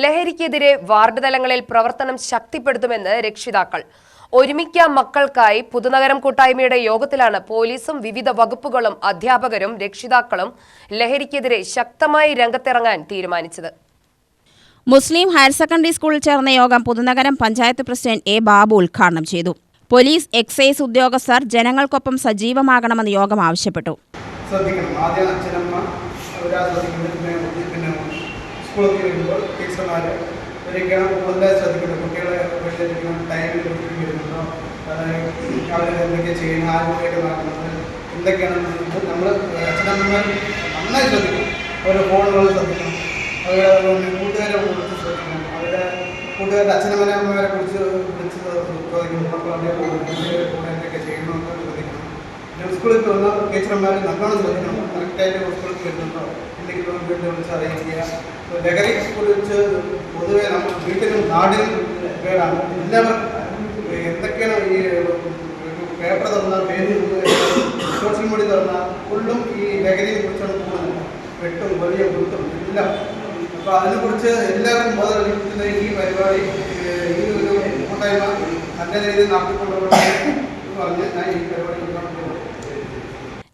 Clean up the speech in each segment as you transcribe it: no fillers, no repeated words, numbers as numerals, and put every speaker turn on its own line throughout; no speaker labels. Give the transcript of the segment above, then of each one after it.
ലഹരിക്കെതിരെ വാർഡ് തലങ്ങളിൽ പ്രവർത്തനം ശക്തിപ്പെടുത്തുമെന്ന് രക്ഷിതാക്കൾ. ഒരുമിക്കാം മക്കൾക്കായി പുതുനഗരം കൂട്ടായ്മയുടെ യോഗത്തിലാണ് പോലീസും വിവിധ വകുപ്പുകളും അധ്യാപകരും രക്ഷിതാക്കളും ലഹരിക്കെതിരെ ശക്തമായി രംഗത്തിറങ്ങാൻ തീരുമാനിച്ചത്.
മുസ്ലിം ഹയർ സെക്കൻഡറി സ്കൂളിൽ ചേർന്ന യോഗം പുതുനഗരം പഞ്ചായത്ത് പ്രസിഡന്റ് എ ബാബു ഉദ്ഘാടനം ചെയ്തു. പോലീസ്, എക്സൈസ് ഉദ്യോഗസ്ഥർ ജനങ്ങൾക്കൊപ്പം സജീവമാകണമെന്ന് യോഗം ആവശ്യപ്പെട്ടു.
സ്കൂളൊക്കെ വരുമ്പോൾ ടീച്ചർമാർ ഒരിക്കലും കൂടുതൽ ശ്രദ്ധിക്കണം. കുട്ടികളെ ടൈമിൽ വരുന്നുണ്ടോ, അവർ എന്തൊക്കെ ചെയ്യുന്നത്, ആരോഗ്യമൊക്കെ നടക്കുന്നത് എന്തൊക്കെയാണെന്ന് നമ്മൾ അച്ഛനമ്മമാർ നന്നായി ശ്രദ്ധിക്കണം. അവരുടെ ഫോണുകൾ ശ്രദ്ധിക്കണം, അവരുടെ കൂട്ടുകാരെ കുറിച്ച് ശ്രദ്ധിക്കണം, അവരുടെ കൂട്ടുകാരുടെ അച്ഛനമ്മമാരെ കുറിച്ച് വിളിച്ച് ചോദിക്കണം. അപ്പോൾ അവരുടെ കൂടെ എന്തൊക്കെ ചെയ്യണമെന്ന് ശ്രദ്ധിക്കണം. പിന്നെ സ്കൂളിൽ വന്ന ടീച്ചർമാർ നല്ലോണം ശ്രദ്ധിക്കണം. കറക്റ്റായിട്ട് സ്കൂളിൽ വരുന്നുണ്ടോ, എന്തെങ്കിലും വീട്ടിൽ വിളിച്ച് അറിയിക്കുക. ലഹരിയെ കുറിച്ച് പൊതുവെ നമ്മൾ വീട്ടിലും നാടിനും കേടാണ്. എല്ലാവർക്കും എന്തൊക്കെയാണ് ഈ പേപ്പർ തുറന്നാൽ, ഫേസ്ബുക്ക്, സോഷ്യൽ മീഡിയ തുറന്നാൽ ഫുള്ളും ഈ ലഹരിയെ കുറിച്ചാണ് കൂടുതൽ. വെട്ടും വലിയ വൃത്തും എല്ലാം. അപ്പോൾ അതിനെക്കുറിച്ച് എല്ലാവർക്കും ബോധവൽക്കരിക്കുന്ന ഈ പരിപാടി, ഈ ഒരു കൂട്ടായ്മ നല്ല രീതിയിൽ നടത്തിക്കൊണ്ടുപോകണമെന്ന് പറഞ്ഞ് ഞാൻ ഈ പരിപാടി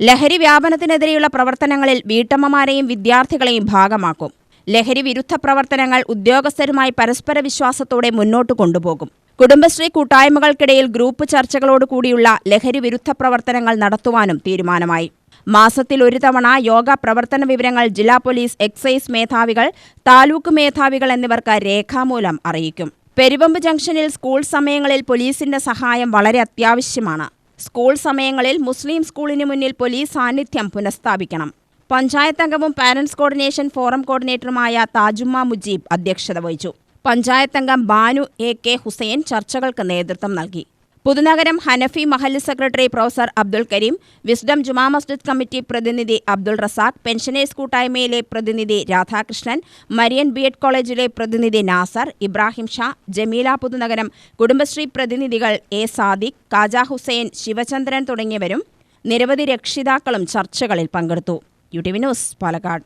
ലഹരി വ്യാപനത്തിനെതിരെയുള്ള പ്രവർത്തനങ്ങളിൽ വീട്ടമ്മമാരെയും വിദ്യാർത്ഥികളെയും ഭാഗമാക്കും. ലഹരി വിരുദ്ധ പ്രവർത്തനങ്ങൾ ഉദ്യോഗസ്ഥരുമായി പരസ്പര വിശ്വാസത്തോടെ മുന്നോട്ട് കൊണ്ടുപോകും. കുടുംബശ്രീ കൂട്ടായ്മകൾക്കിടയിൽ ഗ്രൂപ്പ് ചർച്ചകളോടുകൂടിയുള്ള ലഹരി വിരുദ്ധ പ്രവർത്തനങ്ങൾ നടത്തുവാനും തീരുമാനമായി. മാസത്തിൽ ഒരു തവണ യോഗ പ്രവർത്തന വിവരങ്ങൾ ജില്ലാ പോലീസ്, എക്സൈസ് മേധാവികൾ, താലൂക്ക് മേധാവികൾ എന്നിവർക്ക് രേഖാമൂലം അറിയിക്കും. പെരുവമ്പ് ജംഗ്ഷനിൽ സ്കൂൾ സമയങ്ങളിൽ പോലീസിന്റെ സഹായം വളരെ അത്യാവശ്യമാണ്. സ്കൂൾ സമയങ്ങളിൽ മുസ്ലിം സ്കൂളിന് മുന്നിൽ പോലീസ് സാന്നിധ്യം പുനഃസ്ഥാപിക്കണം. പഞ്ചായത്ത് അംഗവും പാരന്റ്സ് കോർഡിനേഷൻ ഫോറം കോർഡിനേറ്ററുമായ താജുമ്മ മുജീബ് അധ്യക്ഷത വഹിച്ചു. പഞ്ചായത്ത് അംഗം ബാനു എ.കെ. ഹുസൈൻ ചർച്ചകൾക്ക് നേതൃത്വം നൽകി. പുതുനഗരം ഹനഫി മഹല്ല് secretary professor Abdul Kareem, Wisdom Juma Masjid committee പ്രതിനിധി അബ്ദുൾ റസാഖ്, പെൻഷനേഴ്സ് കൂട്ടായ്മയിലെ പ്രതിനിധി രാധാകൃഷ്ണൻ, മരിയൻ ബി.എഡ് കോളേജിലെ പ്രതിനിധി നാസർ, ഇബ്രാഹിം ഷാ, ജമീല പുതുനഗരം കുടുംബശ്രീ പ്രതിനിധികൾ എ. സാദിഖ്, കാജ ഹുസൈൻ, ശിവചന്ദ്രൻ തുടങ്ങിയവരും നിരവധി രക്ഷിതാക്കളും ചർച്ചകളിൽ പങ്കെടുത്തു. UTV news, Palakkad.